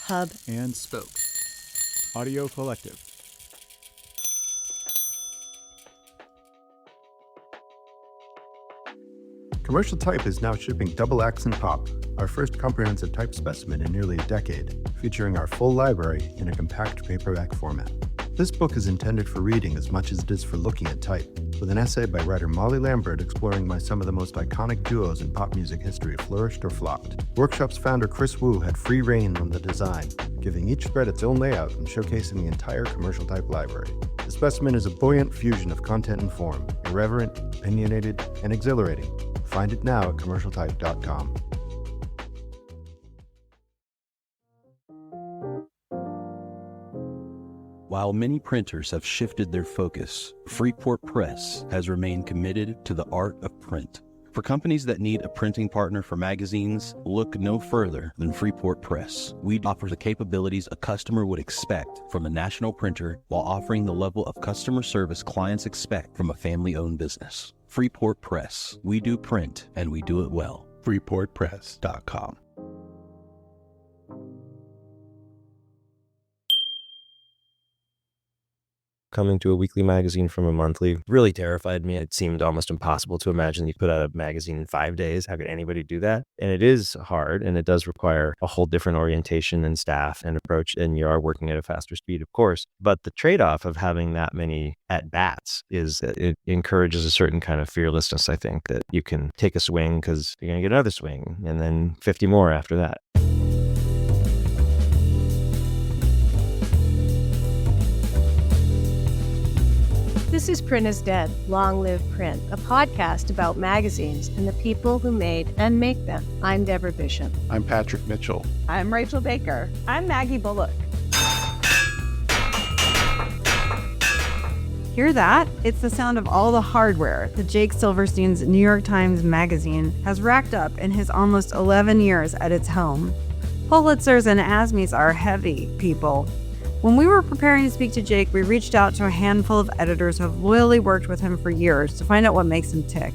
Hub, and Spoke. Audio Collective. Commercial Type is now shipping Double Accent Pop, our first comprehensive type specimen in nearly a decade, featuring our full library in a compact paperback format. This book is intended for reading as much as it is for looking at type, with an essay by writer Molly Lambert exploring why some of the most iconic duos in pop music history flourished or flopped. Workshop's founder Chris Wu had free reign on the design, giving each thread its own layout and showcasing the entire Commercial Type library. The specimen is a buoyant fusion of content and form, irreverent, opinionated, and exhilarating. Find it now at commercialtype.com. While many printers have shifted their focus, Freeport Press has remained committed to the art of print. For companies that need a printing partner for magazines, look no further than Freeport Press. We offer the capabilities a customer would expect from a national printer while offering the level of customer service clients expect from a family-owned business. Freeport Press. We do print, and we do it well. freeportpress.com. Coming to a weekly magazine from a monthly really terrified me. It seemed almost impossible to imagine you put out a magazine in 5 days. How could anybody do that? And it is hard, and it does require a whole different orientation and staff and approach, and you are working at a faster speed, of course. But the trade-off of having that many at-bats is that it encourages a certain kind of fearlessness, I think, that you can take a swing because you're going to get another swing, and then 50 more after that. This is Print is Dead, Long Live Print, a podcast about magazines and the people who made and make them. I'm Deborah Bishop. I'm Patrick Mitchell. I'm Rachel Baker. I'm Maggie Bullock. Hear that? It's the sound of all the hardware that Jake Silverstein's New York Times Magazine has racked up in his almost 11 years at its helm. Pulitzers and ASMEs are heavy, people. When we were preparing to speak to Jake, we reached out to a handful of editors who have loyally worked with him for years to find out what makes him tick.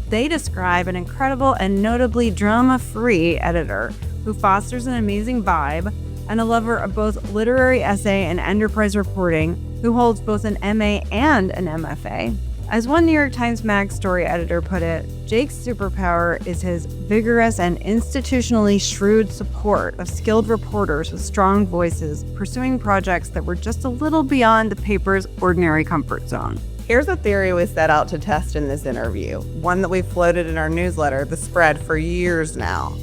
They describe an incredible and notably drama-free editor who fosters an amazing vibe and a lover of both literary essay and enterprise reporting who holds both an MA and an MFA. As one New York Times Mag story editor put it, Jake's superpower is his vigorous and institutionally shrewd support of skilled reporters with strong voices pursuing projects that were just a little beyond the paper's ordinary comfort zone. Here's a theory we set out to test in this interview, one that we've floated in our newsletter, The Spread, for years now.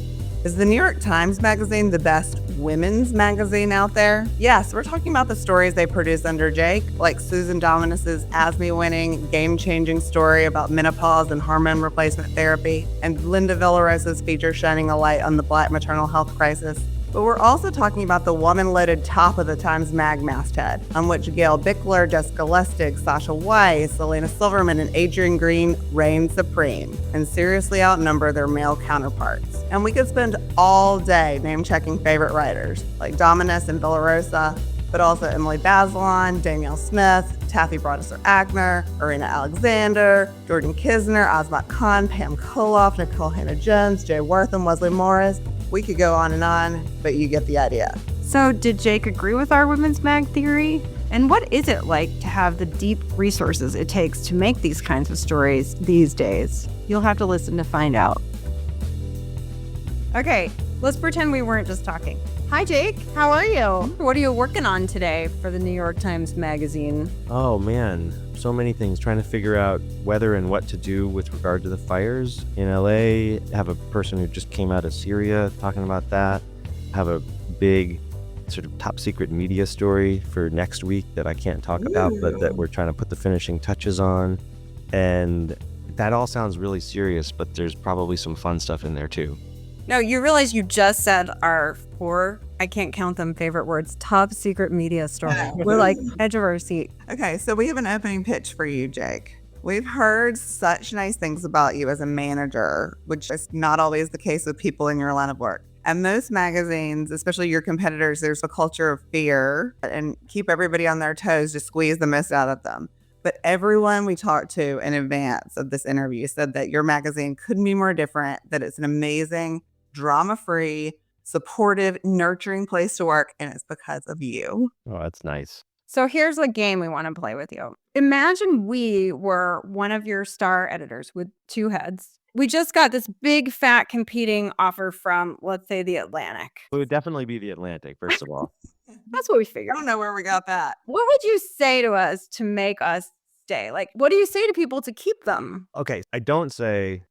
Is the New York Times Magazine the best women's magazine out there? Yes, we're talking about the stories they produce under Jake, like Susan Dominus's ASME-winning, game-changing story about menopause and hormone replacement therapy, and Linda Villarosa's feature shining a light on the Black maternal health crisis. But we're also talking about the woman-loaded top of the Times Mag masthead, on which Gail Bickler, Jessica Lustig, Sasha Weiss, Elena Silverman, and Adrian Green reign supreme and seriously outnumber their male counterparts. And we could spend all day name-checking favorite writers, like Dominus and Villarosa, but also Emily Bazelon, Danielle Smith, Taffy Brodesser-Agner, Irina Alexander, Jordan Kisner, Asmat Khan, Pam Koloff, Nicole Hannah-Jones, Jay Wortham, Wesley Morris. We could go on, but you get the idea. So did Jake agree with our women's mag theory? And what is it like to have the deep resources it takes to make these kinds of stories these days? You'll have to listen to find out. Okay, let's pretend we weren't just talking. Hi, Jake. How are you? What are you working on today for the New York Times Magazine? Oh man, so many things. Trying to figure out whether and what to do with regard to the fires in LA. Have a person who just came out of Syria talking about that. Have a big sort of top secret media story for next week that I can't talk about, but that we're trying to put the finishing touches on. And that all sounds really serious, but there's probably some fun stuff in there too. No, you realize you just said our four, I can't count them, favorite words, top secret media story. We're like edge of our seat. Okay, so we have an opening pitch for you, Jake. We've heard such nice things about you as a manager, which is not always the case with people in your line of work. And most magazines, especially your competitors, there's a culture of fear and keep everybody on their toes to squeeze the most out of them. But everyone we talked to in advance of this interview said that your magazine couldn't be more different, that it's an amazing, drama-free, supportive, nurturing place to work, and it's because of you. Oh, that's nice. So here's a game we want to play with you. Imagine we were one of your star editors with two heads. We just got this big, fat competing offer from, let's say, the Atlantic. It would definitely be the Atlantic, first of all. That's what we I figured. don't know where we got that. What would you say to us to make us stay? Like, what do you say to people to keep them? Okay, I don't say,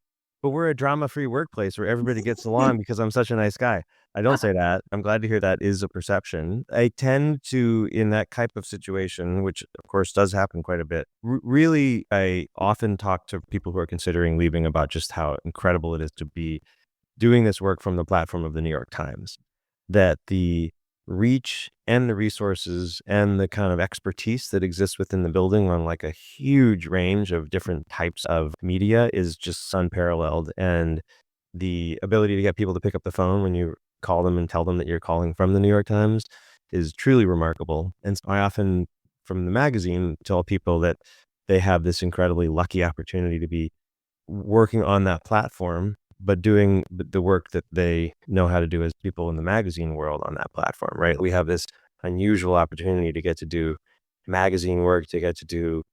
but we're a drama-free workplace where everybody gets along because I'm such a nice guy. I don't say that. I'm glad to hear that is a perception. I tend to, in that type of situation, which of course does happen quite a bit, really, I often talk to people who are considering leaving about just how incredible it is to be doing this work from the platform of the New York Times. That the reach and the resources and the kind of expertise that exists within the building on like a huge range of different types of media is just unparalleled. And the ability to get people to pick up the phone when you call them and tell them that you're calling from the New York Times is truly remarkable. And so I often, from the magazine, tell people that they have this incredibly lucky opportunity to be working on that platform, but doing the work that they know how to do as people in the magazine world on that platform, right? We have this unusual opportunity to get to do magazine work, to get to do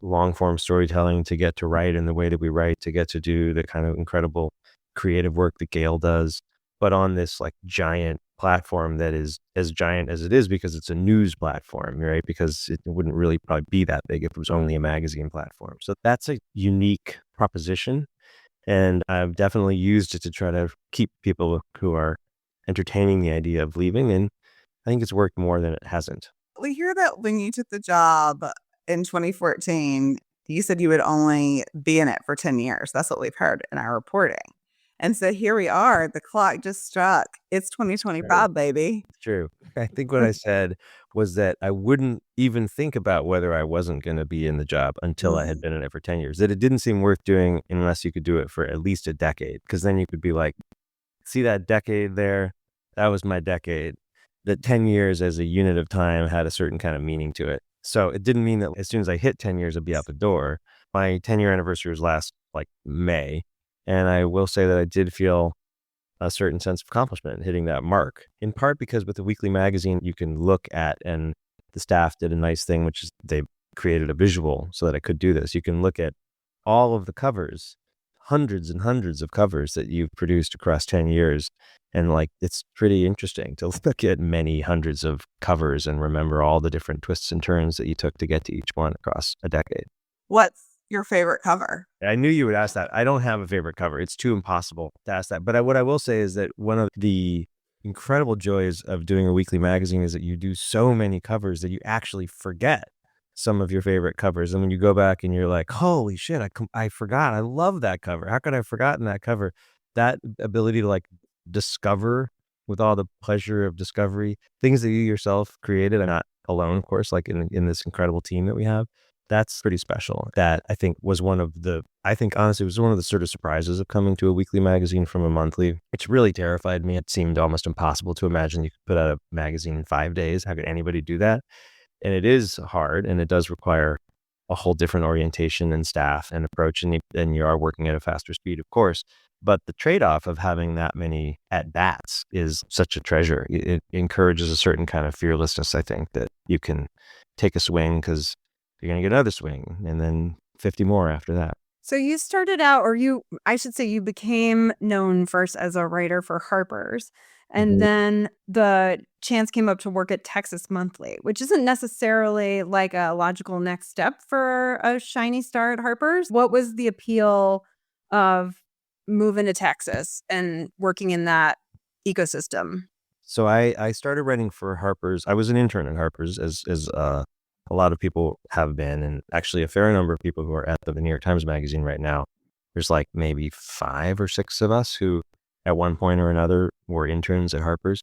long form storytelling, to get to write in the way that we write, to get to do the kind of incredible creative work that Gail does, but on this like giant platform that is as giant as it is because it's a news platform, right? Because it wouldn't really probably be that big if it was only a magazine platform. So that's a unique proposition. And I've definitely used it to try to keep people who are entertaining the idea of leaving. And I think it's worked more than it hasn't. We hear that when you took the job in 2014, you said you would only be in it for 10 years. That's what we've heard in our reporting. And so here we are. The clock just struck. It's 2025, baby. It's true. I think what I said was that I wouldn't even think about whether I wasn't going to be in the job until I had been in it for 10 years. That it didn't seem worth doing unless you could do it for at least a decade. Because then you could be like, see that decade there? That was my decade. That 10 years as a unit of time had a certain kind of meaning to it. So it didn't mean that as soon as I hit 10 years, I'd be out the door. My 10-year anniversary was last like May. And I will say that I did feel a certain sense of accomplishment hitting that mark, in part because with the weekly magazine, you can look at, and the staff did a nice thing, which is they created a visual so that I could do this. You can look at all of the covers, hundreds and hundreds of covers that you've produced across 10 years. And like, it's pretty interesting to look at many hundreds of covers and remember all the different twists and turns that you took to get to each one across a decade. What's your favorite cover? I knew you would ask that. I don't have a favorite cover. It's too impossible to ask that. But what I will say is that one of the incredible joys of doing a weekly magazine is that you do so many covers that you actually forget some of your favorite covers. And when you go back and you're like, holy shit, I forgot. I love that cover. How could I have forgotten that cover? That ability to like discover with all the pleasure of discovery, things that you yourself created and not alone, of course, like in this incredible team that we have. That's pretty special. That I think was honestly was one of the sort of surprises of coming to a weekly magazine from a monthly, which really terrified me. It seemed almost impossible to imagine you could put out a magazine in 5 days. How could anybody do that? And it is hard, and it does require a whole different orientation and staff and approach, and you are working at a faster speed, of course. But the trade-off of having that many at-bats is such a treasure. It encourages a certain kind of fearlessness, I think, that you can take a swing because you're going to get another swing and then 50 more after that. So you started out, or I should say you became known first as a writer for Harper's. And then the chance came up to work at Texas Monthly, which isn't necessarily like a logical next step for a shiny star at Harper's. What was the appeal of moving to Texas and working in that ecosystem? So I started writing for Harper's. I was an intern at Harper's, as a lot of people have been, and actually a fair number of people who are at the New York Times Magazine right now. There's like maybe 5 or 6 of us who at one point or another were interns at Harper's.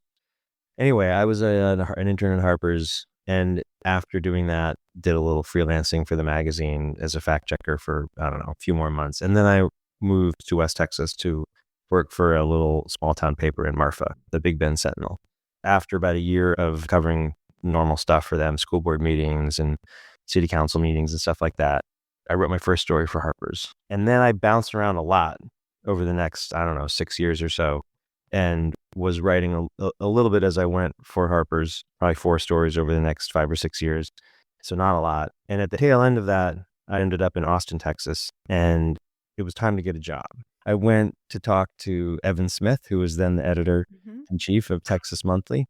Anyway, I was an intern at Harper's, and after doing that, did a little freelancing for the magazine as a fact checker for, I don't know, a few more months. And then I moved to West Texas to work for a little small town paper in Marfa, the Big Bend Sentinel. After about a year of covering normal stuff for them, school board meetings and city council meetings and stuff like that, I wrote my first story for Harper's. And then I bounced around a lot over the next, I don't know, 6 years or so, and was writing a little bit as I went for Harper's, probably 4 stories over the next 5 or 6 years. So not a lot. And at the tail end of that, I ended up in Austin, Texas, and it was time to get a job. I went to talk to Evan Smith, who was then the editor-in-chief of Texas Monthly.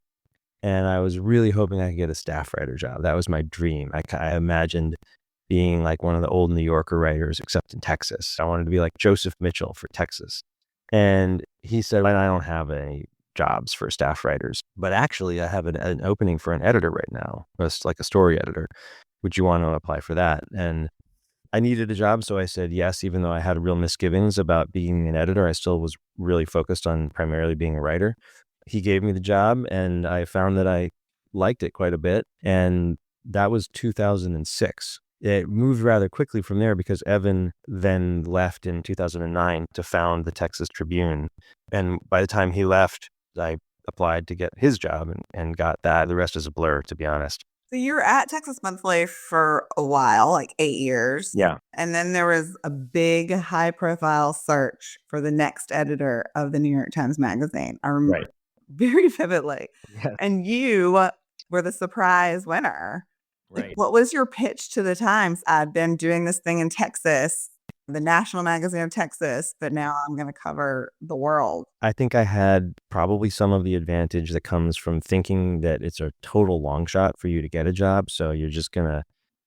And I was really hoping I could get a staff writer job. That was my dream. I imagined being like one of the old New Yorker writers, except in Texas. I wanted to be like Joseph Mitchell for Texas. And he said, I don't have any jobs for staff writers, but actually I have an opening for an editor right now, just like a story editor. Would you want to apply for that? And I needed a job, so I said yes, even though I had real misgivings about being an editor. I still was really focused on primarily being a writer. He gave me the job, and I found that I liked it quite a bit. And that was 2006. It moved rather quickly from there because Evan then left in 2009 to found the Texas Tribune. And by the time he left, I applied to get his job and got that. The rest is a blur, to be honest. So you were at Texas Monthly for a while, like 8 years. Yeah. And then there was a big high profile search for the next editor of the New York Times Magazine. I remember very vividly. Yes. And you were the surprise winner. Right. What was your pitch to the Times? I've been doing this thing in Texas, the national magazine of Texas, but now I'm going to cover the world. I think I had probably some of the advantage that comes from thinking that it's a total long shot for you to get a job. So you're just going to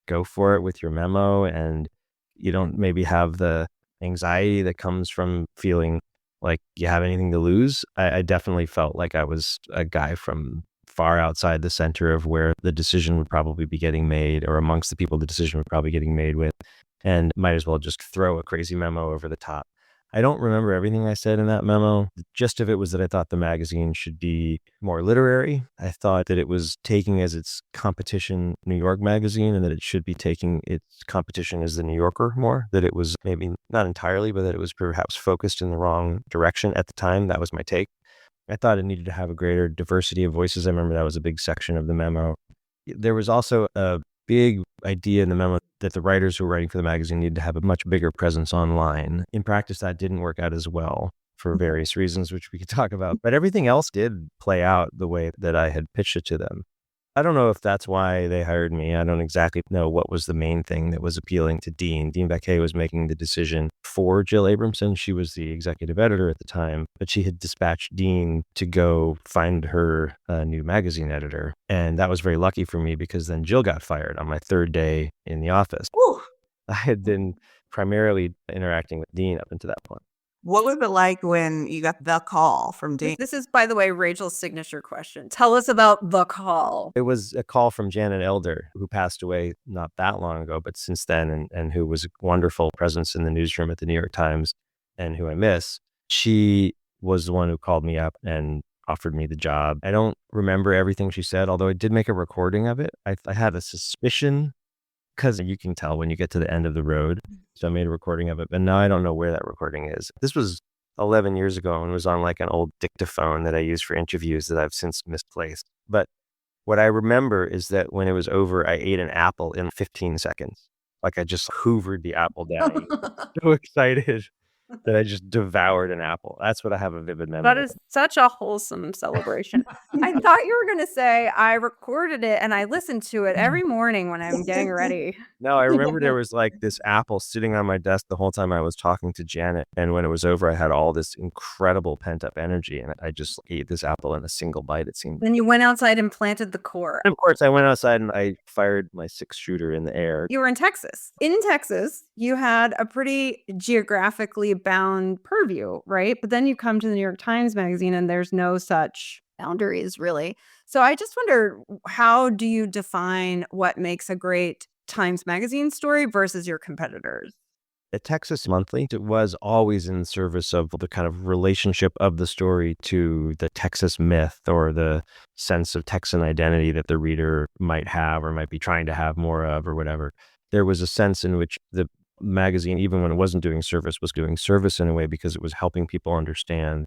go for it with your memo, and you don't maybe have the anxiety that comes from feeling like you have anything to lose. I definitely felt like I was a guy from far outside the center of where the decision would probably be getting made, or amongst the people the decision would probably getting made with, and might as well just throw a crazy memo over the top. I don't remember everything I said in that memo. The gist of it was that I thought the magazine should be more literary. I thought that it was taking as its competition New York Magazine, and that it should be taking its competition as the New Yorker more, that it was maybe not entirely, but that it was perhaps focused in the wrong direction at the time. That was my take. I thought it needed to have a greater diversity of voices. I remember that was a big section of the memo. There was also a big idea in the memo that the writers who were writing for the magazine needed to have a much bigger presence online. In practice, that didn't work out as well for various reasons, which we could talk about. But everything else did play out the way that I had pitched it to them. I don't know if that's why they hired me. I don't exactly know what was the main thing that was appealing to Dean. Dean Baquet was making the decision for Jill Abramson. She was the executive editor at the time, but she had dispatched Dean to go find her a new magazine editor. And that was very lucky for me because then Jill got fired on my 3rd day in the office. Ooh. I had been primarily interacting with Dean up until that point. What was it like when you got the call from Dean? This is, by the way, Rachel's signature question. Tell us about the call. It was a call from Janet Elder, who passed away not that long ago, but since then, and who was a wonderful presence in the newsroom at the New York Times and who I miss. She was the one who called me up and offered me the job. I don't remember everything she said, although I did make a recording of it. I had a suspicion, because you can tell when you get to the end of the road. So I made a recording of it, but now I don't know where that recording is. This was 11 years ago and was on like an old dictaphone that I used for interviews that I've since misplaced. But what I remember is that when it was over, I ate an apple in 15 seconds. Like I just hoovered the apple down. So excited that I just devoured an apple. That's what I have a vivid memory That of. is such a wholesome celebration. I thought you were going to say I recorded it and I listened to it every morning when I'm getting ready. No, I remember there was like this apple sitting on my desk the whole time I was talking to Janet. And when it was over, I had all this incredible pent up energy. And I just ate this apple in a single bite, it seemed. Then you went outside and planted the core. And of course, I went outside and I fired my 6-shooter in the air. You were in Texas. In Texas, you had a pretty geographically bound purview, right? But then you come to the New York Times Magazine and there's no such boundaries, really. So I just wonder, how do you define what makes a great Times Magazine story versus your competitors? At Texas Monthly, it was always in service of the kind of relationship of the story to the Texas myth or the sense of Texan identity that the reader might have or might be trying to have more of or whatever. There was a sense in which the magazine, even when it wasn't doing service, was doing service in a way because it was helping people understand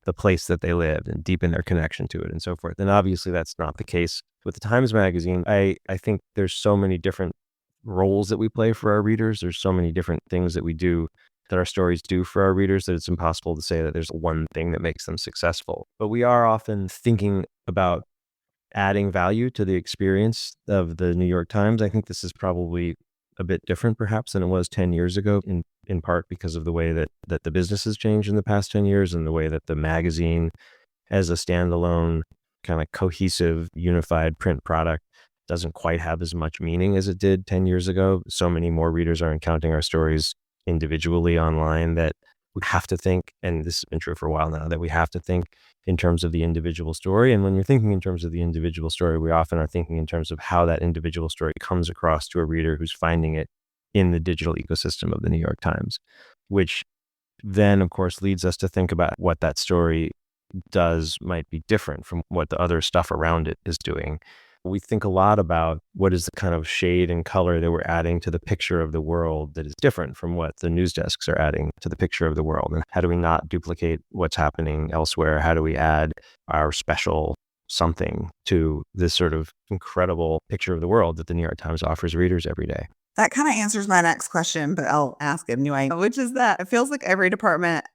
the place that they lived and deepen their connection to it and so forth. And obviously that's not the case with the Times Magazine. I think there's so many different roles that we play for our readers. There's so many different things that we do that our stories do for our readers that it's impossible to say that there's one thing that makes them successful. But we are often thinking about adding value to the experience of the New York Times. I think this is probably a bit different perhaps than it was 10 years ago, in part because of the way that the business has changed in the past 10 years and the way that the magazine as a standalone kind of cohesive, unified print product doesn't quite have as much meaning as it did 10 years ago. So many more readers are encountering our stories individually online that we have to think, and this has been true for a while now, that we have to think in terms of the individual story. And when you're thinking in terms of the individual story, we often are thinking in terms of how that individual story comes across to a reader who's finding it in the digital ecosystem of the New York Times, which then, of course, leads us to think about what that story does might be different from what the other stuff around it is doing. We think a lot about what is the kind of shade and color that we're adding to the picture of the world that is different from what the news desks are adding to the picture of the world. And how do we not duplicate what's happening elsewhere? How do we add our special something to this sort of incredible picture of the world that the New York Times offers readers every day? That kind of answers my next question, but I'll ask it anyway, which is that it feels like every department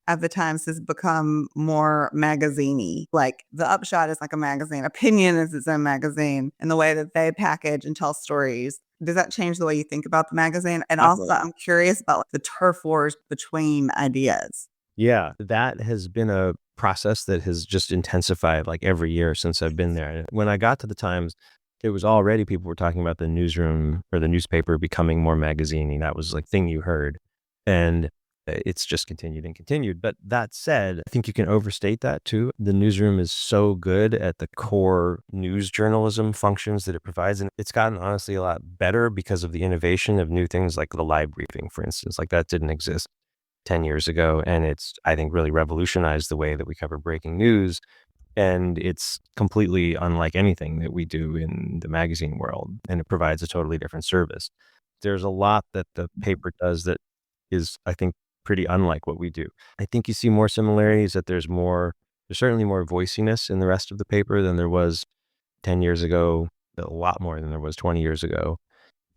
at the Times has become more magazine-y. Like the upshot is like a magazine. Opinion is its own magazine, and the way that they package and tell stories. Does that change the way you think about the magazine? And also, I'm curious about the turf wars between ideas. Yeah, that has been a process that has just intensified like every year since I've been there. When I got to the Times, it was already people were talking about the newsroom or the newspaper becoming more magazine-y. That was like thing you heard. And it's just continued and continued. But that said, I think you can overstate that too. The newsroom is so good at the core news journalism functions that it provides. And it's gotten honestly a lot better because of the innovation of new things like the live briefing, for instance. Like that didn't exist 10 years ago. And it's, I think, really revolutionized the way that we cover breaking news. And it's completely unlike anything that we do in the magazine world. And it provides a totally different service. There's a lot that the paper does that is, I think, pretty unlike what we do. I think you see more similarities that there's certainly more voiciness in the rest of the paper than there was 10 years ago, a lot more than there was 20 years ago.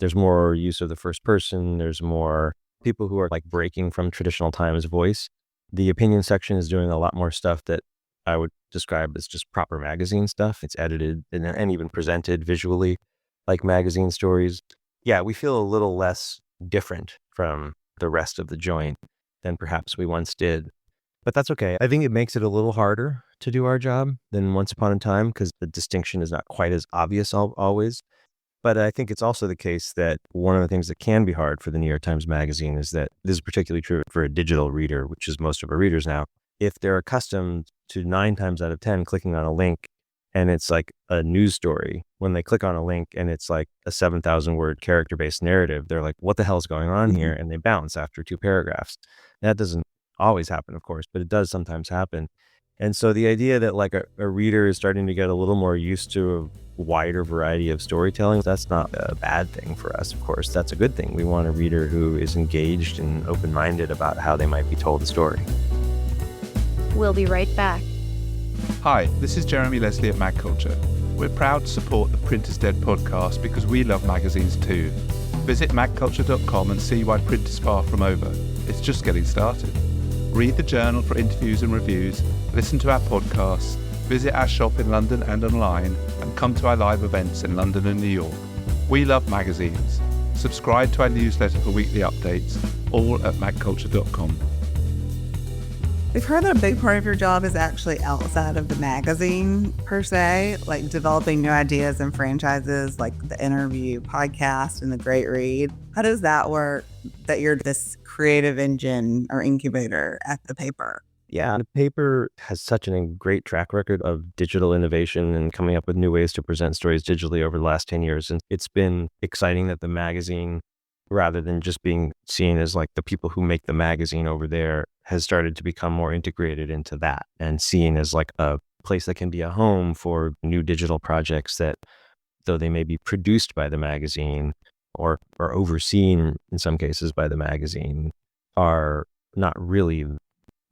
There's more use of the first person. There's more people who are like breaking from traditional Times voice. The opinion section is doing a lot more stuff that I would describe as just proper magazine stuff. It's edited and even presented visually like magazine stories. Yeah, we feel a little less different from the rest of the joint than perhaps we once did. But that's okay. I think it makes it a little harder to do our job than once upon a time because the distinction is not quite as obvious always. But I think it's also the case that one of the things that can be hard for the New York Times Magazine is that this is particularly true for a digital reader, which is most of our readers now. If they're accustomed to 9 times out of 10 clicking on a link and it's like a news story, when they click on a link and it's like a 7,000 word character-based narrative, they're like, what the hell is going on here? And they bounce after 2 paragraphs. That doesn't always happen, of course, but it does sometimes happen. And so the idea that like a reader is starting to get a little more used to a wider variety of storytelling, that's not a bad thing for us, of course. That's a good thing. We want a reader who is engaged and open-minded about how they might be told a story. We'll be right back. Hi, this is Jeremy Leslie at Mag Culture. We're proud to support the Print is Dead podcast because we love magazines too. Visit magculture.com and see why print is far from over. It's just getting started. Read the journal for interviews and reviews, listen to our podcasts, visit our shop in London and online, and come to our live events in London and New York. We love magazines. Subscribe to our newsletter for weekly updates, all at magculture.com. We've heard that a big part of your job is actually outside of the magazine per se, like developing new ideas and franchises like the interview podcast and the Great Read. How does that work, that you're this creative engine or incubator at the paper? Yeah, the paper has such a great track record of digital innovation and coming up with new ways to present stories digitally over the last 10 years. And it's been exciting that the magazine, rather than just being seen as like the people who make the magazine over there, has started to become more integrated into that and seen as like a place that can be a home for new digital projects that, though they may be produced by the magazine or overseen in some cases by the magazine, are not really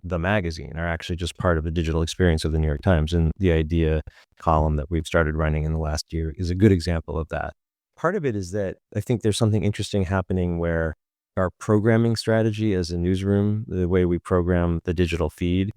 the magazine, are actually just part of the digital experience of the New York Times. And the idea column that we've started running in the last year is a good example of that. Part of it is that I think there's something interesting happening where our programming strategy as a newsroom, the way we program the digital feed,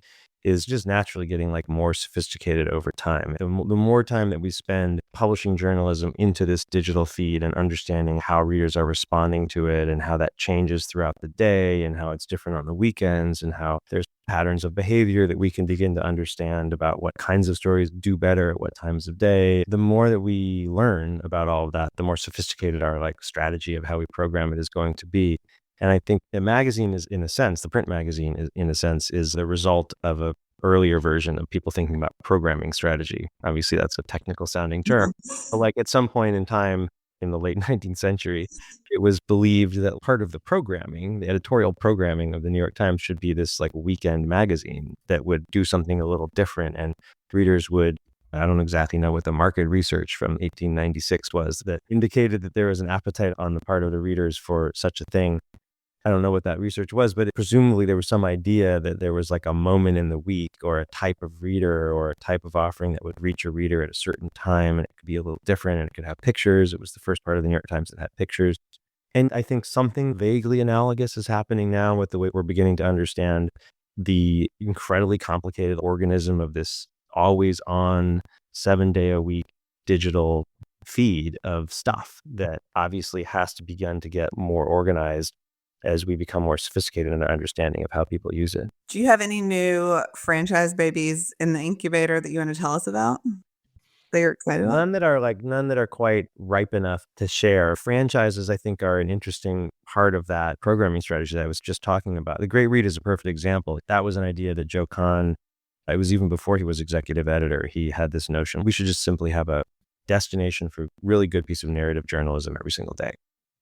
is just naturally getting like more sophisticated over time. The more time that we spend publishing journalism into this digital feed and understanding how readers are responding to it and how that changes throughout the day and how it's different on the weekends and how there's patterns of behavior that we can begin to understand about what kinds of stories do better at what times of day. The more that we learn about all of that, the more sophisticated our like strategy of how we program it is going to be. And I think the magazine is, in a sense, the print magazine is, in a sense, is the result of a earlier version of people thinking about programming strategy. Obviously, that's a technical sounding term, but like at some point in time in the late 19th century, it was believed that part of the programming, the editorial programming of the New York Times should be this like weekend magazine that would do something a little different. And readers would, I don't exactly know what the market research from 1896 was that indicated that there was an appetite on the part of the readers for such a thing. I don't know what that research was, but presumably there was some idea that there was like a moment in the week or a type of reader or a type of offering that would reach a reader at a certain time, and it could be a little different and it could have pictures. It was the first part of the New York Times that had pictures. And I think something vaguely analogous is happening now with the way we're beginning to understand the incredibly complicated organism of this always on 7-day-a-week digital feed of stuff that obviously has to begin to get more organized as we become more sophisticated in our understanding of how people use it. Do you have any new franchise babies in the incubator that you want to tell us about that you're excited about? None that are quite ripe enough to share. Franchises, I think, are an interesting part of that programming strategy that I was just talking about. The Great Read is a perfect example. That was an idea that Joe Kahn, it was even before he was executive editor, he had this notion, we should just simply have a destination for really good piece of narrative journalism every single day.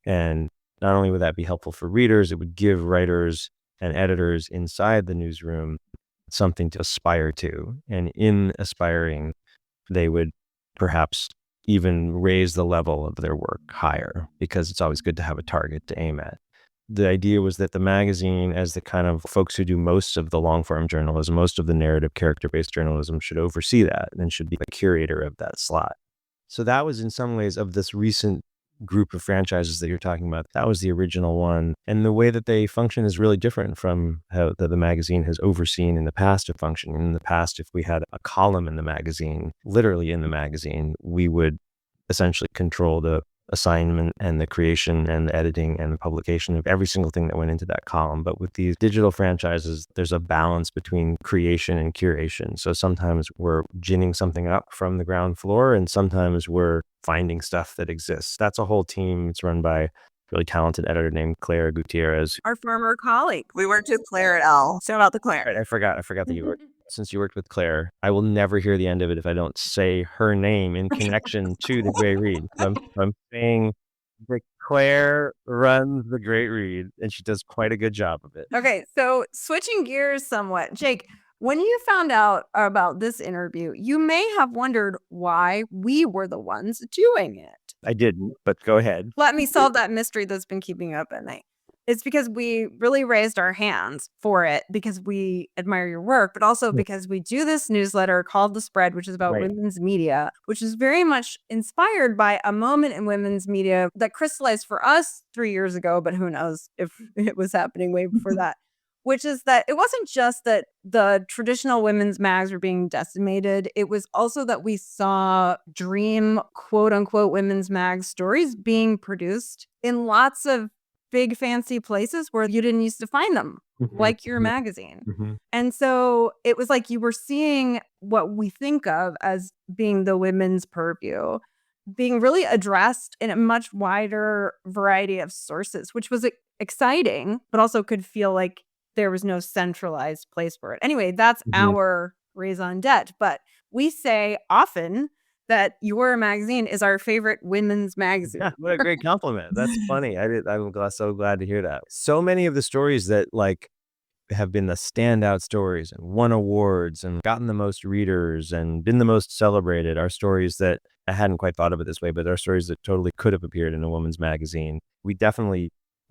And not only would that be helpful for readers, it would give writers and editors inside the newsroom something to aspire to. And in aspiring, they would perhaps even raise the level of their work higher, because it's always good to have a target to aim at. The idea was that the magazine, as the kind of folks who do most of the long form journalism, most of the narrative character-based journalism, should oversee that and should be the curator of that slot. So that was in some ways of this recent group of franchises that you're talking about. That was the original one. And the way that they function is really different from how the magazine has overseen in the past to function. In the past, if we had a column in the magazine, literally in the magazine, we would essentially control the assignment and the creation and the editing and the publication of every single thing that went into that column. But with these digital franchises, there's a balance between creation and curation. So sometimes we're ginning something up from the ground floor, and sometimes we're finding stuff that exists. That's a whole team. It's run by a really talented editor named Claire Gutierrez. Our former colleague. We worked with Claire at L. Shout out to Claire. Right, I forgot that you worked. Since you worked with Claire, I will never hear the end of it if I don't say her name in connection to the Great Read. I'm saying that Claire runs the Great Read, and she does quite a good job of it. Okay, so switching gears somewhat, Jake, when you found out about this interview, you may have wondered why we were the ones doing it. I didn't, but go ahead. Let me solve that mystery that's been keeping you up at night. It's because we really raised our hands for it because we admire your work, but also because we do this newsletter called The Spread, which is about women's media, which is very much inspired by a moment in women's media that crystallized for us 3 years ago, but who knows if it was happening way before that, which is that it wasn't just that the traditional women's mags were being decimated. It was also that we saw dream, quote unquote, women's mag stories being produced in lots of big fancy places where you didn't used to find them, like your magazine. And so it was like you were seeing what we think of as being the women's purview being really addressed in a much wider variety of sources, which was exciting, but also could feel like there was no centralized place for it. Anyway, that's our raison d'etre. But we say often that your magazine is our favorite women's magazine. Yeah, what a great compliment. That's funny. I'm so glad to hear that. So many of the stories that like have been the standout stories and won awards and gotten the most readers and been the most celebrated are stories that I hadn't quite thought of it this way, but are stories that totally could have appeared in a women's magazine. We're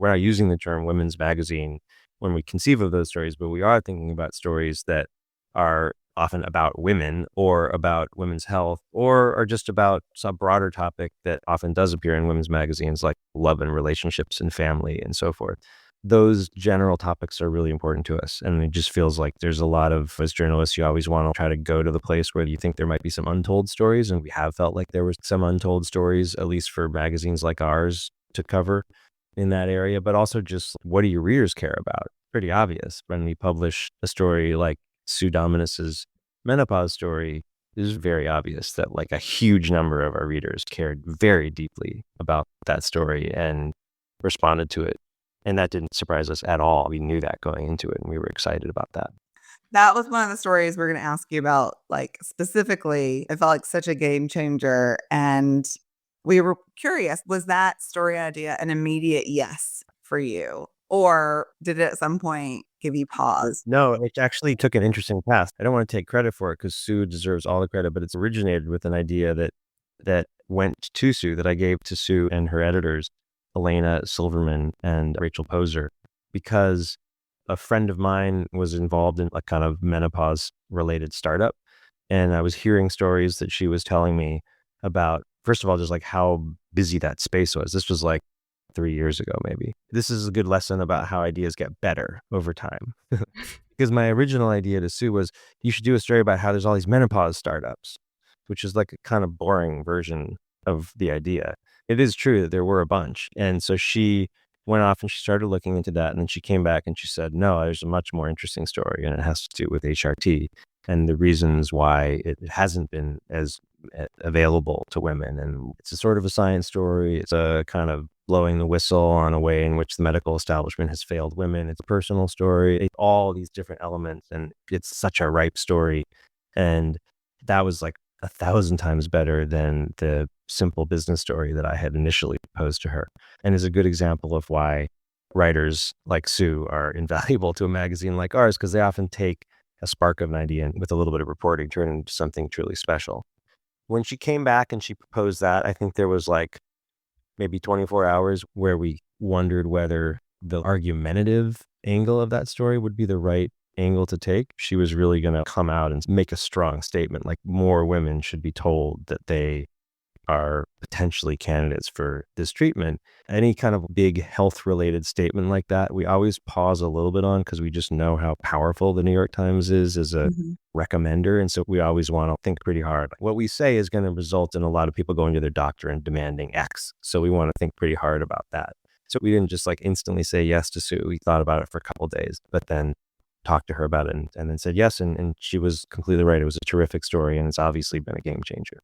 not using the term women's magazine when we conceive of those stories, but we are thinking about stories that are often about women or about women's health or are just about some broader topic that often does appear in women's magazines like love and relationships and family and so forth. Those general topics are really important to us. And it just feels like there's a lot of, as journalists, you always want to try to go to the place where you think there might be some untold stories. And we have felt like there were some untold stories, at least for magazines like ours to cover in that area. But also just what do your readers care about? Pretty obvious. When we publish a story like Sue Dominus's menopause story, it is very obvious that like a huge number of our readers cared very deeply about that story and responded to it. And that didn't surprise us at all. We knew that going into it, and we were excited about that. That was one of the stories we're going to ask you about, like specifically. It felt like such a game changer. And we were curious, was that story idea an immediate yes for you? Or did it at some point give you pause? No, it actually took an interesting path. I don't want to take credit for it because Sue deserves all the credit, but it's originated with an idea that went to Sue, that I gave to Sue and her editors, Elena Silverman and Rachel Poser, because a friend of mine was involved in a kind of menopause related startup. And I was hearing stories that she was telling me about, first of all, just like how busy that space was. This was like 3 years ago, maybe. This is a good lesson about how ideas get better over time. Because my original idea to Sue was, you should do a story about how there's all these menopause startups, which is like a kind of boring version of the idea. It is true that there were a bunch. And so she went off and she started looking into that. And then she came back and she said, no, there's a much more interesting story. And it has to do with HRT and the reasons why it hasn't been as available to women. And it's a sort of a science story. It's a kind of blowing the whistle on a way in which the medical establishment has failed women. It's a personal story. It's all these different elements. And it's such a ripe story. And that was like 1,000 times better than the simple business story that I had initially proposed to her, and is a good example of why writers like Sue are invaluable to a magazine like ours, because they often take a spark of an idea and with a little bit of reporting turn it into something truly special. When she came back and she proposed that, I think there was like maybe 24 hours where we wondered whether the argumentative angle of that story would be the right angle to take. She was really going to come out and make a strong statement, like more women should be told that they are potentially candidates for this treatment. Any kind of big health related statement like that, we always pause a little bit on because we just know how powerful the New York Times is as a recommender. And so we always want to think pretty hard. What we say is going to result in a lot of people going to their doctor and demanding X. So we want to think pretty hard about that. So we didn't just like instantly say yes to Sue. We thought about it for a couple of days, but then talked to her about it and then said yes. And she was completely right. It was a terrific story, and it's obviously been a game changer.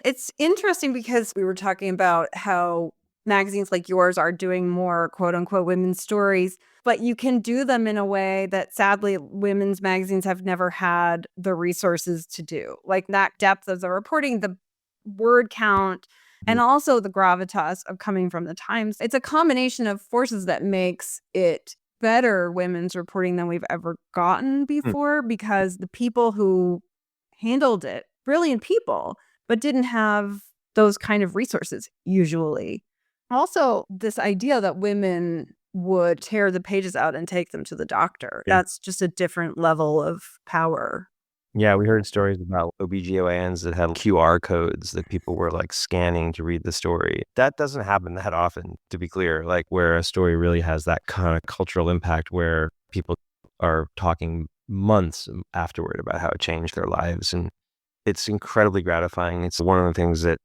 It's interesting because we were talking about how magazines like yours are doing more quote unquote women's stories, but you can do them in a way that sadly women's magazines have never had the resources to do. Like that depth of the reporting, the word count, and also the gravitas of coming from the Times. It's a combination of forces that makes it better women's reporting than we've ever gotten before, because the people who handled it, brilliant people, but didn't have those kind of resources usually. Also, this idea that women would tear the pages out and take them to the doctor. Yeah. That's just a different level of power. Yeah, we heard stories about OBGYNs that had QR codes that people were like scanning to read the story. That doesn't happen that often, to be clear, like where a story really has that kind of cultural impact where people are talking months afterward about how it changed their lives. And it's incredibly gratifying. It's one of the things that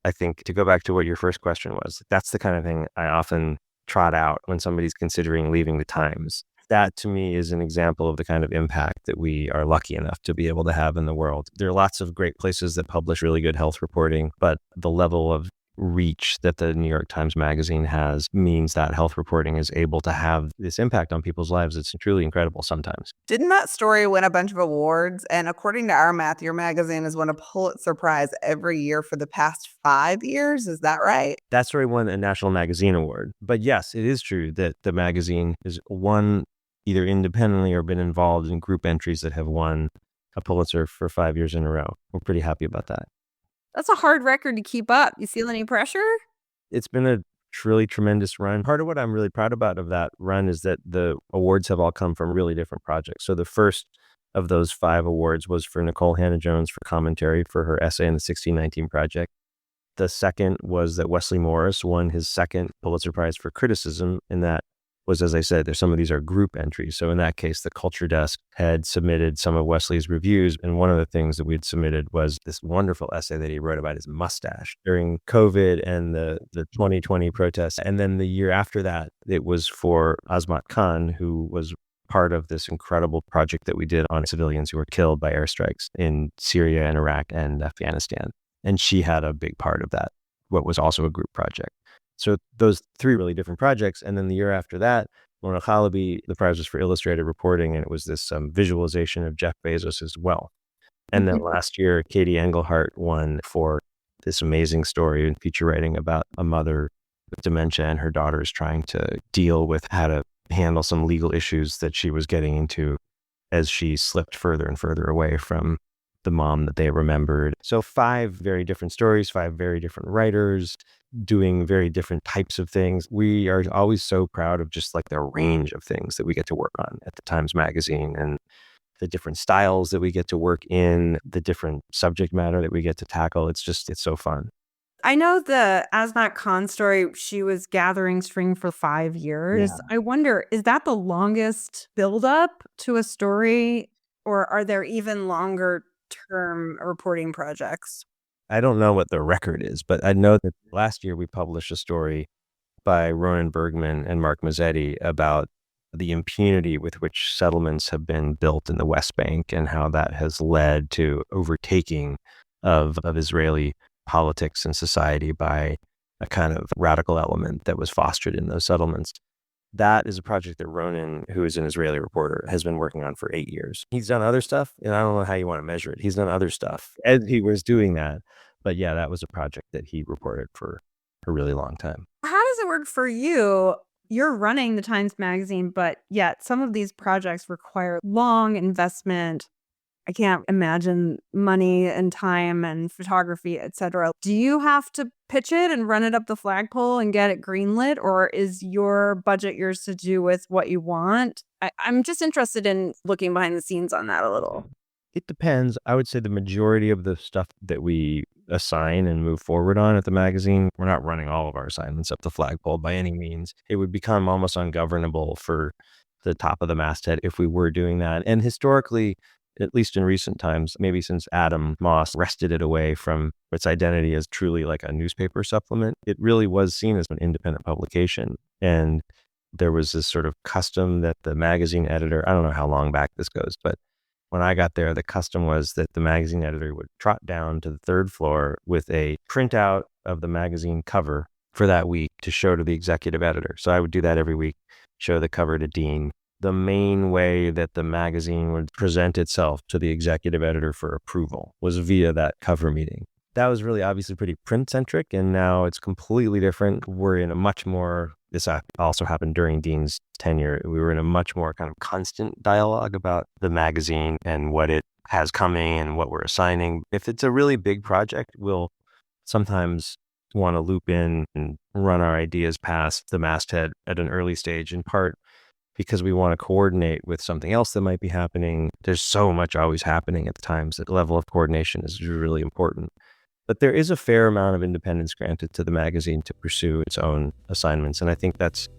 I think, to go back to what your first question was, that's the kind of thing I often trot out when somebody's considering leaving the Times. That to me is an example of the kind of impact that we are lucky enough to be able to have in the world. There are lots of great places that publish really good health reporting, but the level of reach that the New York Times Magazine has means that health reporting is able to have this impact on people's lives. It's truly incredible sometimes. Didn't that story win a bunch of awards? And according to our math, your magazine has won a Pulitzer Prize every year for the past 5 years. Is that right? That story won a National Magazine Award. But yes, it is true that the magazine has won either independently or been involved in group entries that have won a Pulitzer for 5 years in a row. We're pretty happy about that. That's a hard record to keep up. You feel any pressure? It's been a truly tremendous run. Part of what I'm really proud about of that run is that the awards have all come from really different projects. So the first of those 5 awards was for Nicole Hannah-Jones for commentary for her essay in the 1619 Project. The second was that Wesley Morris won his second Pulitzer Prize for criticism, and that was, as I said, some of these are group entries. So in that case, the Culture Desk had submitted some of Wesley's reviews, and one of the things that we'd submitted was this wonderful essay that he wrote about his mustache during COVID and the 2020 protests. And then the year after that, it was for Azmat Khan, who was part of this incredible project that we did on civilians who were killed by airstrikes in Syria and Iraq and Afghanistan. And she had a big part of that, what was also a group project. So those 3 really different projects. And then the year after that, Mona Chalabi, the prize was for illustrated reporting, and it was this visualization of Jeff Bezos' wealth. And then last year, Katie Engelhardt won for this amazing story and feature writing about a mother with dementia and her daughters trying to deal with how to handle some legal issues that she was getting into as she slipped further and further away from the mom that they remembered. So 5 very different stories, 5 very different writers doing very different types of things. We are always so proud of just like the range of things that we get to work on at the Times Magazine, and the different styles that we get to work in, the different subject matter that we get to tackle. It's so fun. I know the Azmat Khan story, she was gathering string for 5 years. Yeah. I wonder, is that the longest buildup to a story, or are there even longer term reporting projects? I don't know what the record is, but I know that last year we published a story by Ronan Bergman and Mark Mazzetti about the impunity with which settlements have been built in the West Bank and how that has led to overtaking of Israeli politics and society by a kind of radical element that was fostered in those settlements. That is a project that Ronan, who is an Israeli reporter, has been working on for 8 years. He's done other stuff, and I don't know how you want to measure it. He's done other stuff as he was doing that. But yeah, that was a project that he reported for a really long time. How does it work for you? You're running the Times Magazine, but yet some of these projects require long investment. I can't imagine money and time and photography, etc. Do you have to pitch it and run it up the flagpole and get it greenlit, or is your budget yours to do with what you want? I'm just interested in looking behind the scenes on that a little. It depends. I would say the majority of the stuff that we assign and move forward on at the magazine, we're not running all of our assignments up the flagpole by any means. It would become almost ungovernable for the top of the masthead if we were doing that. And historically, at least in recent times, maybe since Adam Moss wrested it away from its identity as truly like a newspaper supplement, it really was seen as an independent publication. And there was this sort of custom that the magazine editor, I don't know how long back this goes, but when I got there, the custom was that the magazine editor would trot down to the 3rd floor with a printout of the magazine cover for that week to show to the executive editor. So I would do that every week, show the cover to Dean. The main way that the magazine would present itself to the executive editor for approval was via that cover meeting. That was really obviously pretty print-centric, and now it's completely different. We're in a much more, this also happened during Dean's tenure, we were in a much more kind of constant dialogue about the magazine and what it has coming and what we're assigning. If it's a really big project, we'll sometimes want to loop in and run our ideas past the masthead at an early stage, in part because we want to coordinate with something else that might be happening. There's so much always happening at the Times that the level of coordination is really important. But there is a fair amount of independence granted to the magazine to pursue its own assignments. And I think that's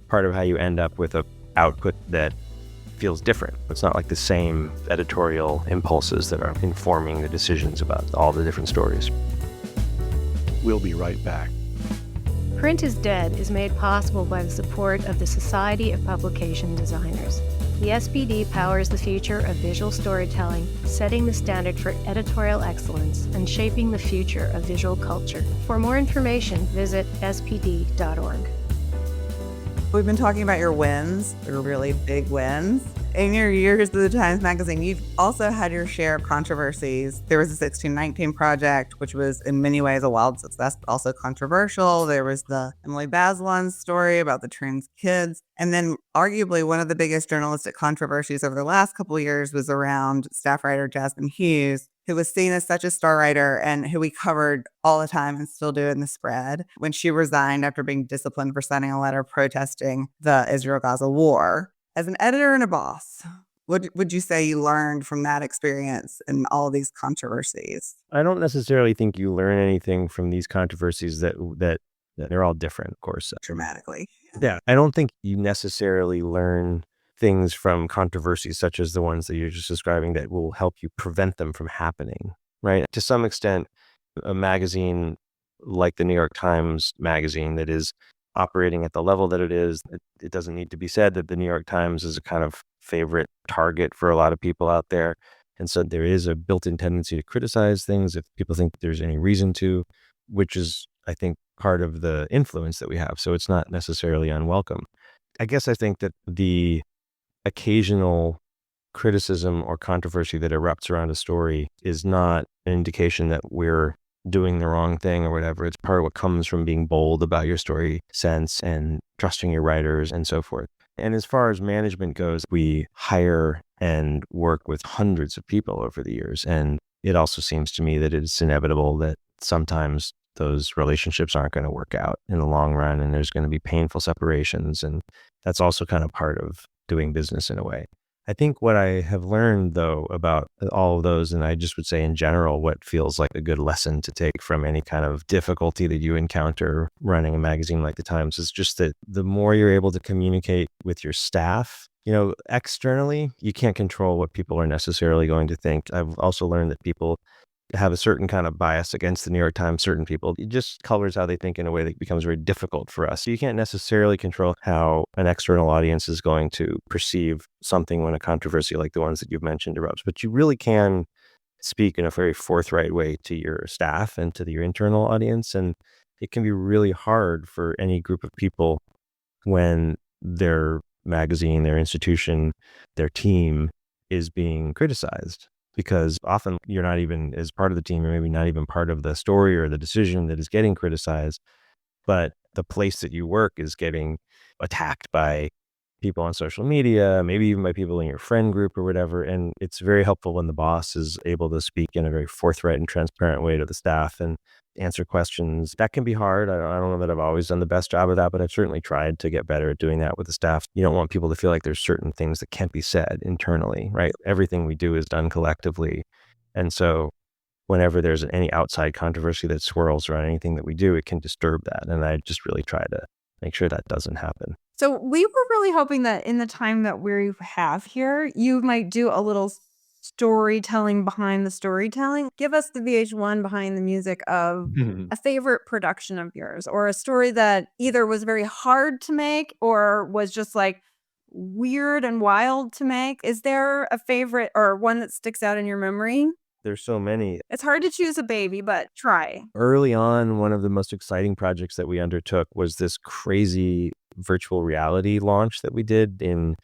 part of how you end up with an output that feels different. It's not like the same editorial impulses that are informing the decisions about all the different stories. We'll be right back. Print is Dead is made possible by the support of the Society of Publication Designers. The SPD powers the future of visual storytelling, setting the standard for editorial excellence and shaping the future of visual culture. For more information, visit spd.org. We've been talking about your wins, your really big wins. In your years of the Times Magazine, you've also had your share of controversies. There was the 1619 Project, which was in many ways a wild success, but also controversial. There was the Emily Bazelon story about the trans kids. And then arguably one of the biggest journalistic controversies over the last couple of years was around staff writer Jasmine Hughes, who was seen as such a star writer and who we covered all the time and still do in the spread, when she resigned after being disciplined for signing a letter protesting the Israel-Gaza war. As an editor and a boss, What would you say you learned from that experience and all these controversies? I don't necessarily think you learn anything from these controversies that they're all different, of course. Dramatically. Yeah, I don't think you necessarily learn things from controversies such as the ones that you're just describing that will help you prevent them from happening, right? To some extent, a magazine like the New York Times magazine that is operating at the level that it is, it doesn't need to be said that the New York Times is a kind of favorite target for a lot of people out there. And so there is a built-in tendency to criticize things if people think there's any reason to, which is, I think, part of the influence that we have. So it's not necessarily unwelcome. I guess I think that the occasional criticism or controversy that erupts around a story is not an indication that we're doing the wrong thing or whatever. It's part of what comes from being bold about your story sense and trusting your writers and so forth. And as far as management goes, we hire and work with hundreds of people over the years. And it also seems to me that it's inevitable that sometimes those relationships aren't going to work out in the long run, and there's going to be painful separations. And that's also kind of part of doing business in a way. I think what I have learned, though, about all of those, and I just would say in general, what feels like a good lesson to take from any kind of difficulty that you encounter running a magazine like the Times, is just that the more you're able to communicate with your staff, externally, you can't control what people are necessarily going to think. I've also learned that people have a certain kind of bias against the New York Times, certain people. It just colors how they think in a way that becomes very difficult for us. So you can't necessarily control how an external audience is going to perceive something when a controversy like the ones that you've mentioned erupts. But you really can speak in a very forthright way to your staff and to your internal audience. And it can be really hard for any group of people when their magazine, their institution, their team is being criticized. Because often you're not even as part of the team, or maybe not even part of the story or the decision that is getting criticized, but the place that you work is getting attacked by people on social media, maybe even by people in your friend group or whatever. And it's very helpful when the boss is able to speak in a very forthright and transparent way to the staff and answer questions. That can be hard. I don't know that I've always done the best job of that, but I've certainly tried to get better at doing that with the staff. You don't want people to feel like there's certain things that can't be said internally, right? Everything we do is done collectively. And so whenever there's any outside controversy that swirls around anything that we do, it can disturb that. And I just really try to make sure that doesn't happen. So we were really hoping that in the time that we have here, you might do a little storytelling behind the storytelling. Give us the VH1 behind the music of a favorite production of yours, or a story that either was very hard to make or was just like weird and wild to make. Is there a favorite or one that sticks out in your memory? There's so many. It's hard to choose a baby, but try. Early on, one of the most exciting projects that we undertook was this crazy virtual reality launch that we did in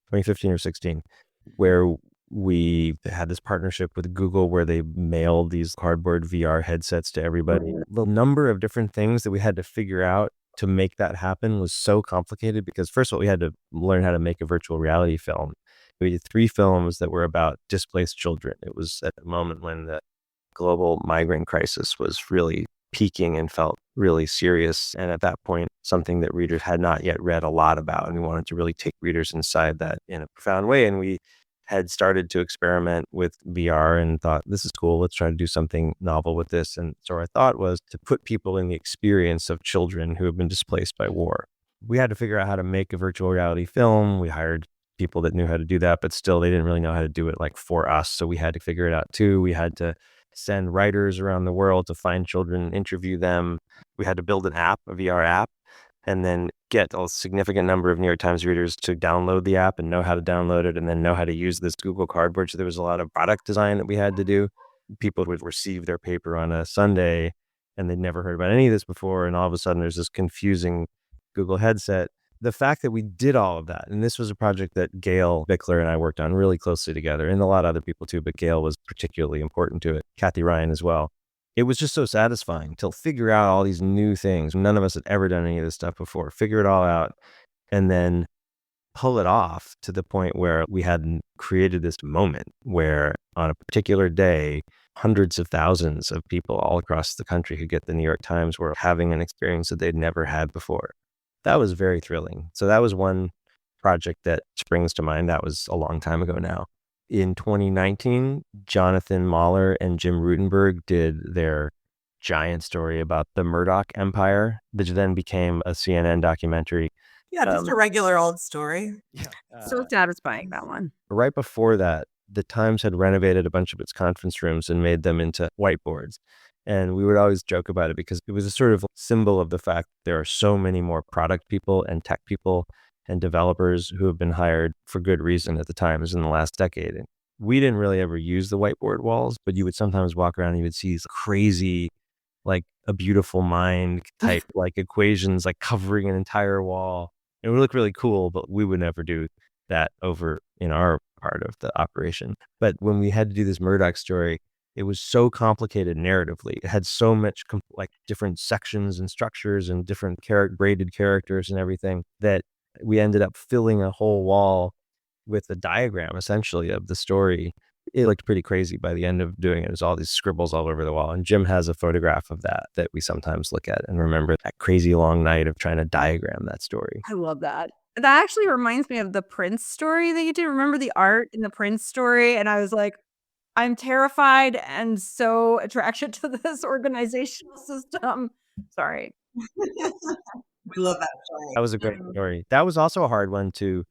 2015 or 16, where we had this partnership with Google where they mailed these cardboard VR headsets to everybody. The number of different things that we had to figure out to make that happen was so complicated because, first of all, we had to learn how to make a virtual reality film. We did 3 films that were about displaced children. It was at the moment when the global migrant crisis was really peaking and felt really serious. And at that point, something that readers had not yet read a lot about. And we wanted to really take readers inside that in a profound way. And we had started to experiment with VR and thought, this is cool. Let's try to do something novel with this. And so our thought was to put people in the experience of children who have been displaced by war. We had to figure out how to make a virtual reality film. We hired people that knew how to do that, but still they didn't really know how to do it like for us. So we had to figure it out too. We had to send writers around the world to find children, interview them. We had to build an app, a VR app, and then get a significant number of New York Times readers to download the app and know how to download it and then know how to use this Google Cardboard. So there was a lot of product design that we had to do. People would receive their paper on a Sunday and they'd never heard about any of this before. And all of a sudden there's this confusing Google headset. The fact that we did all of that, and this was a project that Gail Bickler and I worked on really closely together, and a lot of other people too, but Gail was particularly important to it, Kathy Ryan as well. It was just so satisfying to figure out all these new things. None of us had ever done any of this stuff before. Figure it all out and then pull it off to the point where we had created this moment where on a particular day, hundreds of thousands of people all across the country who get the New York Times were having an experience that they'd never had before. That was very thrilling. So that was one project that springs to mind. That was a long time ago now. In 2019, Jonathan Mahler and Jim Rutenberg did their giant story about the Murdoch Empire, which then became a CNN documentary. Yeah, just a regular old story. So satisfying, that one. Right before that, the Times had renovated a bunch of its conference rooms and made them into whiteboards. And we would always joke about it because it was a sort of symbol of the fact there are so many more product people and tech people and developers who have been hired for good reason at the Times in the last decade. And we didn't really ever use the whiteboard walls, but you would sometimes walk around and you would see these crazy, like a beautiful mind type, like equations, like covering an entire wall. It would look really cool, but we would never do that over in our part of the operation. But when we had to do this Murdoch story, it was so complicated narratively. It had so much like different sections and structures and different braided characters and everything that we ended up filling a whole wall with a diagram essentially of the story. It looked pretty crazy by the end of doing it. There's all these scribbles all over the wall. And Jim has a photograph of that we sometimes look at and remember that crazy long night of trying to diagram that story. I love that. That actually reminds me of the Prince story that you did. Remember the art in the Prince story? And I was like, I'm terrified and so attracted to this organizational system. Sorry. We love that story. That was a great story. That was also a hard one to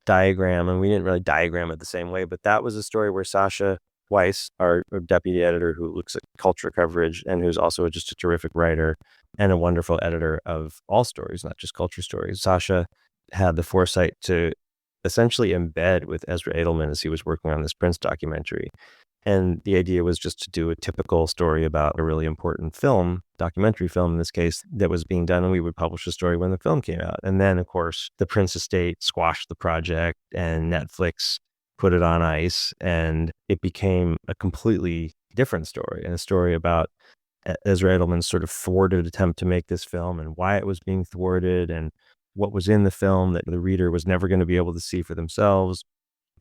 diagram, and we didn't really diagram it the same way, but that was a story where Sasha Weiss, our deputy editor who looks at culture coverage and who's also just a terrific writer and a wonderful editor of all stories, not just culture stories. Sasha had the foresight to essentially embed with Ezra Edelman as he was working on this Prince documentary. And the idea was just to do a typical story about a really important film, documentary film in this case, that was being done. And we would publish the story when the film came out. And then, of course, the Prince estate squashed the project and Netflix put it on ice. And it became a completely different story, and a story about Ezra Edelman's sort of thwarted attempt to make this film and why it was being thwarted and what was in the film that the reader was never going to be able to see for themselves.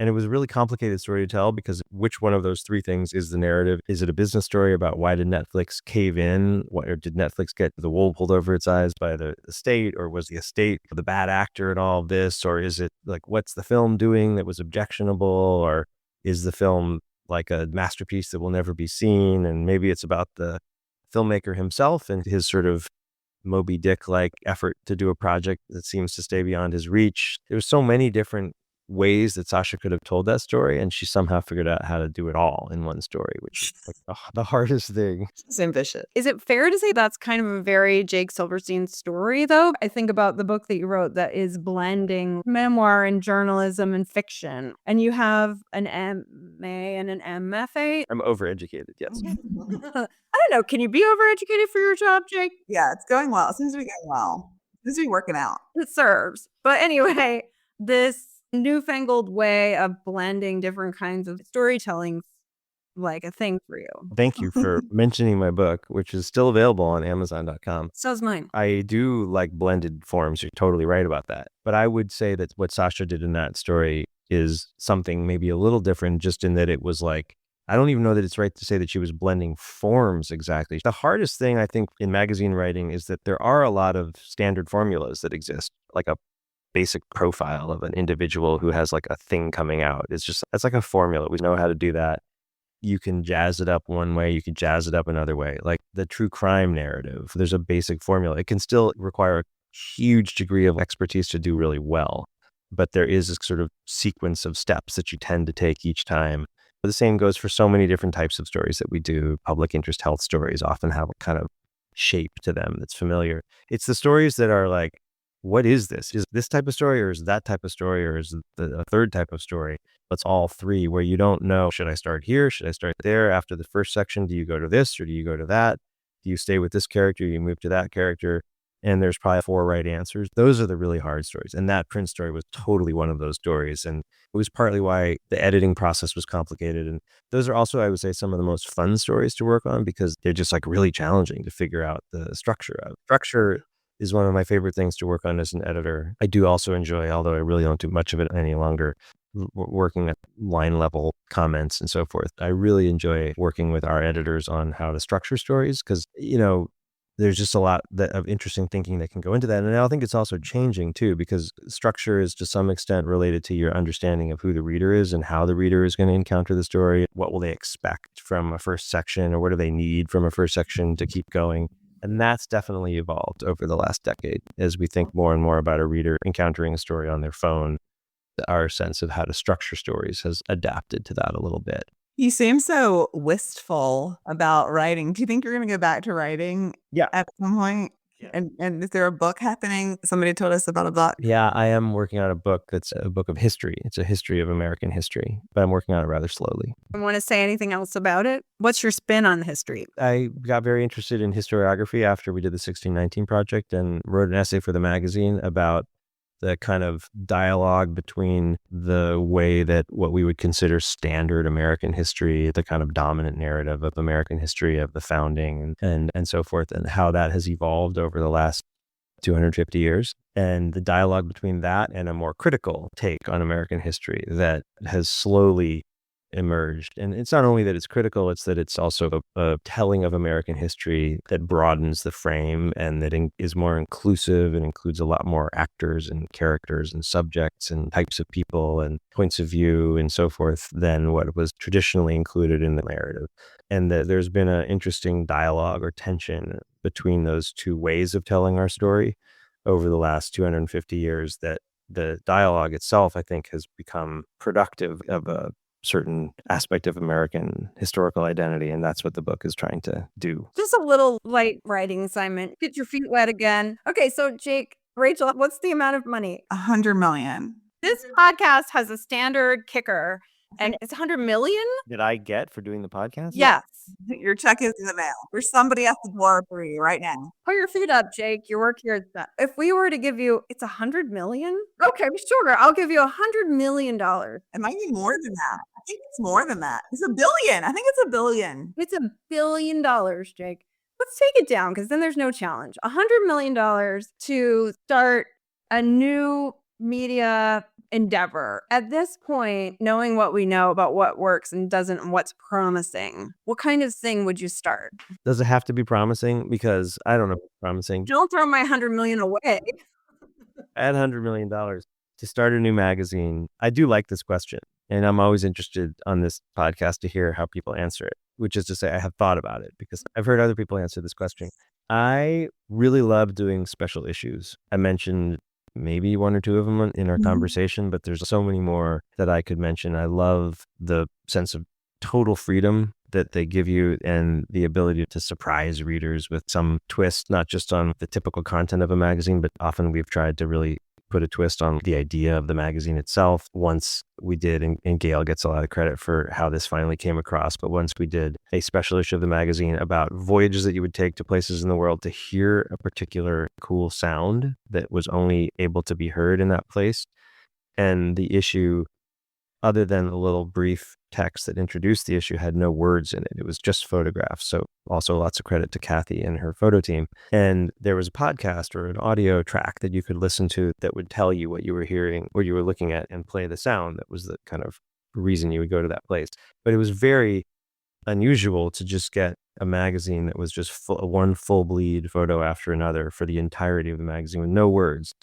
And it was a really complicated story to tell because which one of those three things is the narrative? Is it a business story about why did Netflix cave in? Or did Netflix get the wool pulled over its eyes by the estate? Or was the estate the bad actor in all of this? Or is it like, what's the film doing that was objectionable? Or is the film like a masterpiece that will never be seen? And maybe it's about the filmmaker himself and his sort of Moby Dick-like effort to do a project that seems to stay beyond his reach. There's so many different ways that Sasha could have told that story, and she somehow figured out how to do it all in one story, which is like the hardest thing. It's ambitious. Is it fair to say that's kind of a very Jake Silverstein story, though? I think about the book that you wrote that is blending memoir and journalism and fiction, and you have an MA and an MFA. I'm overeducated, yes. I don't know. Can you be overeducated for your job, Jake? Yeah, it's going well. It seems to be going well. It seems to be working out. It serves. But anyway, this newfangled way of blending different kinds of storytelling, like a thing for you. Thank you for mentioning my book, which is still available on Amazon.com. So's mine. I do like blended forms. You're totally right about that. But I would say that what Sasha did in that story is something maybe a little different, just in that it was like, I don't even know that it's right to say that she was blending forms exactly. The hardest thing I think in magazine writing is that there are a lot of standard formulas that exist, like a basic profile of an individual who has like a thing coming out. It's like a formula. We know how to do that. You can jazz it up one way, you can jazz it up another way. Like the true crime narrative, there's a basic formula. It can still require a huge degree of expertise to do really well, but there is a sort of sequence of steps that you tend to take each time. The same goes for so many different types of stories that we do. Public interest health stories often have a kind of shape to them that's familiar. It's the stories that are like, what is this? Is this type of story, or is that type of story, or is it a third type of story? It's all three, where you don't know, should I start here? Should I start there? After the first section, do you go to this or do you go to that? Do you stay with this character? Do you move to that character? And there's probably 4 right answers. Those are the really hard stories. And that Prince story was totally one of those stories. And it was partly why the editing process was complicated. And those are also, I would say, some of the most fun stories to work on because they're just like really challenging to figure out the structure of. Structure is one of my favorite things to work on as an editor. I do also enjoy, although I really don't do much of it any longer, working at line level comments and so forth. I really enjoy working with our editors on how to structure stories because, there's just a lot of interesting thinking that can go into that. And I think it's also changing too, because structure is to some extent related to your understanding of who the reader is and how the reader is going to encounter the story. What will they expect from a first section, or what do they need from a first section to keep going? And that's definitely evolved over the last decade as we think more and more about a reader encountering a story on their phone. Our sense of how to structure stories has adapted to that a little bit. You seem so wistful about writing. Do you think you're going to go back to writing at some point? Yeah. And is there a book happening? Somebody told us about a book. Yeah, I am working on a book that's a book of history. It's a history of American history, but I'm working on it rather slowly. Want to say anything else about it? What's your spin on the history? I got very interested in historiography after we did the 1619 project and wrote an essay for the magazine about the kind of dialogue between the way that what we would consider standard American history, the kind of dominant narrative of American history of the founding and so forth, and how that has evolved over the last 250 years. And the dialogue between that and a more critical take on American history that has slowly emerged. And it's not only that it's critical, it's that it's also a telling of American history that broadens the frame and that is more inclusive and includes a lot more actors and characters and subjects and types of people and points of view and so forth than what was traditionally included in the narrative. And that there's been an interesting dialogue or tension between those two ways of telling our story over the last 250 years, that the dialogue itself, I think, has become productive of a certain aspect of American historical identity. And that's what the book is trying to do. Just a little light writing assignment. Get your feet wet again. Okay, so Jake, Rachel, what's the amount of money? $100 million. This podcast has a standard kicker, and it's 100 million? Did I get for doing the podcast? Yes. Your check is in the mail. There's somebody at the door for you right now. Put your feet up, Jake. Your work here is done. If we were to give you, it's 100 million? Okay, sure. I'll give you $100 million. It might be more than that. I think it's more than that. It's $1 billion. I think it's $1 billion. It's $1 billion, Jake. Let's take it down, because then there's no challenge. $100 million to start a new media endeavor. At this point, knowing what we know about what works and doesn't and what's promising, what kind of thing would you start? Does it have to be promising? Because I don't know what's promising. Don't throw my $100 million away. I had $100 million to start a new magazine. I do like this question, and I'm always interested on this podcast to hear how people answer it, which is to say I have thought about it because I've heard other people answer this question. I really love doing special issues. I mentioned maybe one or two of them in our conversation, but there's so many more that I could mention. I love the sense of total freedom that they give you and the ability to surprise readers with some twist, not just on the typical content of a magazine, but often we've tried to really put a twist on the idea of the magazine itself. Once we did, and Gail gets a lot of credit for how this finally came across, but once we did a special issue of the magazine about voyages that you would take to places in the world to hear a particular cool sound that was only able to be heard in that place. And the issue, other than the little brief text that introduced the issue, had no words in it. It was just photographs. So also lots of credit to Kathy and her photo team. And there was a podcast or an audio track that you could listen to that would tell you what you were hearing, what you were looking at, and play the sound. That was the kind of reason you would go to that place. But it was very unusual to just get a magazine that was just one full bleed photo after another for the entirety of the magazine with no words.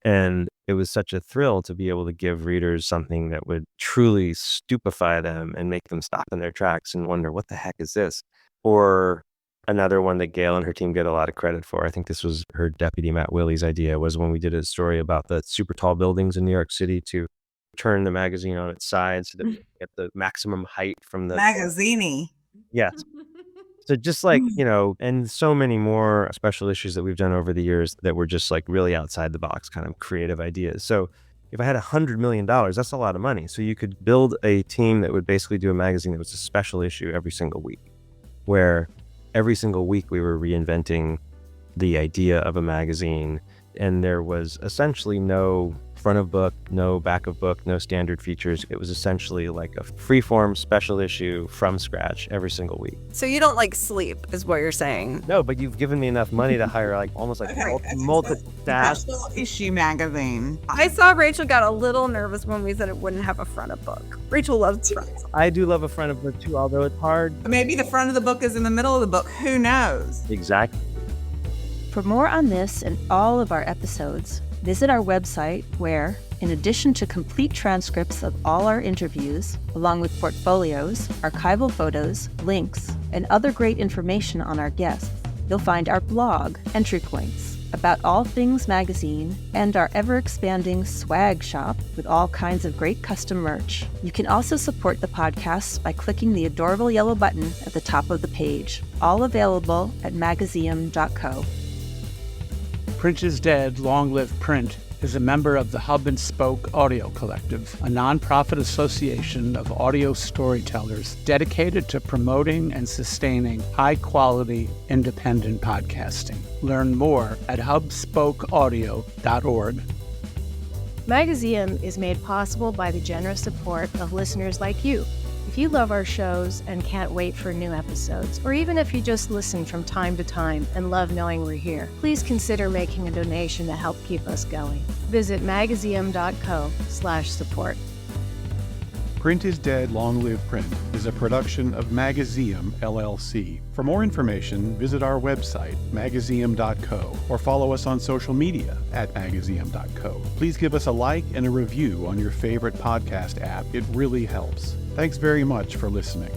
And it was such a thrill to be able to give readers something that would truly stupefy them and make them stop in their tracks and wonder, what the heck is this? Or another one that Gail and her team get a lot of credit for, I think this was her deputy Matt Willie's idea, was when we did a story about the super tall buildings in New York City to turn the magazine on its side so that we get the maximum height from the magazine. Yes. So just like, and so many more special issues that we've done over the years that were just like really outside the box kind of creative ideas. So if I had $100 million, that's a lot of money. So you could build a team that would basically do a magazine that was a special issue every single week, where every single week we were reinventing the idea of a magazine. And there was essentially no front of book, no back of book, no standard features. It was essentially like a freeform special issue from scratch every single week. So you don't like sleep is what you're saying? No, but you've given me enough money to hire almost multi-staff. Special issue magazine. I saw Rachel got a little nervous when we said it wouldn't have a front of book. Rachel loves fronts. I do love a front of book too, although it's hard. Maybe the front of the book is in the middle of the book. Who knows? Exactly. For more on this and all of our episodes, visit our website where, in addition to complete transcripts of all our interviews, along with portfolios, archival photos, links, and other great information on our guests, you'll find our blog, entry points, about all things magazine, and our ever-expanding swag shop with all kinds of great custom merch. You can also support the podcast by clicking the adorable yellow button at the top of the page, all available at magazium.co. Print is Dead, Long Live Print is a member of the Hub and Spoke Audio Collective, a nonprofit association of audio storytellers dedicated to promoting and sustaining high-quality, independent podcasting. Learn more at hubspokeaudio.org. Magazium is made possible by the generous support of listeners like you. If you love our shows and can't wait for new episodes, or even if you just listen from time to time and love knowing we're here, please consider making a donation to help keep us going. Visit magazium.co/support. Print is Dead, Long Live Print is a production of Magazium, LLC. For more information, visit our website, magazium.co, or follow us on social media at magazium.co. Please give us a like and a review on your favorite podcast app. It really helps. Thanks very much for listening.